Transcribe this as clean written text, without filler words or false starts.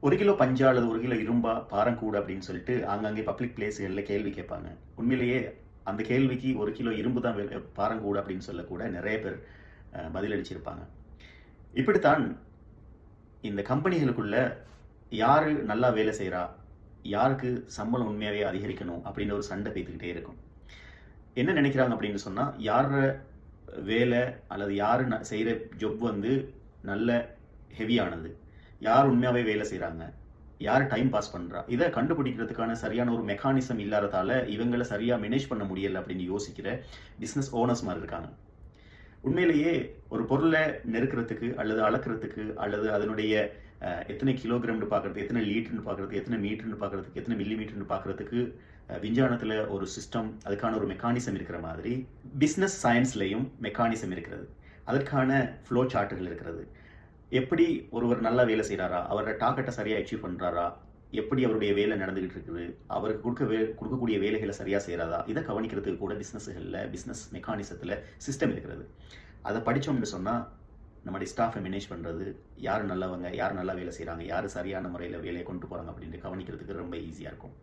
1 kilo பஞ்சா அல்லது 1 kilo இரும்பா பாரம் கூட அப்படின்னு சொல்லிட்டு ஆங்காங்கே பப்ளிக் பிளேஸ்களில் கேள்வி கேட்பாங்க. உண்மையிலேயே அந்த கேள்விக்கு 1 கிலோ இரும்பு தான் பாரம் கூட அப்படின்னு சொல்லக்கூட நிறைய பேர் பதிலளிச்சிருப்பாங்க. இப்படித்தான் இந்த கம்பெனிகளுக்குள்ள யாரு நல்லா வேலை செய்கிறா, யாருக்கு சம்பளம் உண்மையாகவே அதிகரிக்கணும் அப்படின்னு ஒரு சண்டை பேத்துக்கிட்டே இருக்கும். என்ன நினைக்கிறாங்க அப்படின்னு சொன்னால், யார வேலை அல்லது யார் செய்கிற ஜொப் வந்து நல்ல ஹெவியானது, யார் உண்மையாகவே வேலை செய்கிறாங்க, யார் டைம் பாஸ் பண்ணுறா, இதை கண்டுபிடிக்கிறதுக்கான சரியான ஒரு மெக்கானிசம் இல்லாததால் இவங்களை சரியாக மேனேஜ் பண்ண முடியலை அப்படின்னு யோசிக்கிற பிஸ்னஸ் ஓனர்ஸ் மாதிரி இருக்காங்க. உண்மையிலேயே ஒரு பொருளை நெருக்கிறதுக்கு அல்லது அளக்கிறதுக்கு அல்லது அதனுடைய எத்தனை கிலோகிராம்னு பார்க்குறதுக்கு, எத்தனை லீட்டர்னு பார்க்குறதுக்கு, எத்தனை மீட்டர்னு பார்க்குறதுக்கு, எத்தனை மில்லிமீட்டர்னு பார்க்குறதுக்கு விஞ்ஞானத்தில் ஒரு சிஸ்டம், அதுக்கான ஒரு மெக்கானிசம் இருக்கிற மாதிரி பிஸ்னஸ் சயின்ஸ்லேயும் மெக்கானிசம் இருக்கிறது. அதற்கான ஃப்ளோ சார்ட்டுகள் இருக்கிறது. எப்படி ஒருவர் நல்லா வேலை செய்கிறாரா, அவரோட டார்கெட்டை சரியாக அச்சீவ் பண்ணுறாரா, எப்படி அவருடைய வேலை நடந்துகிட்டு இருக்குது, அவருக்கு கொடுக்கக்கூடிய வேலைகளை சரியாக செய்கிறாரா, இதை கவனிக்கிறதுக்கு கூட பிஸ்னஸ்களில் பிஸ்னஸ் மெக்கானிசத்தில் சிஸ்டம் இருக்கிறது. அதை படித்தோம்னு சொன்னால் நம்முடைய ஸ்டாஃபை மேனேஜ் பண்ணுறது, யார் நல்லவங்க, யார் நல்லா வேலை செய்கிறாங்க, யார் சரியான முறையில் வேலையை கொண்டு போகிறாங்க அப்படின்ட்டு கவனிக்கிறதுக்கு ரொம்ப ஈஸியாக இருக்கும்.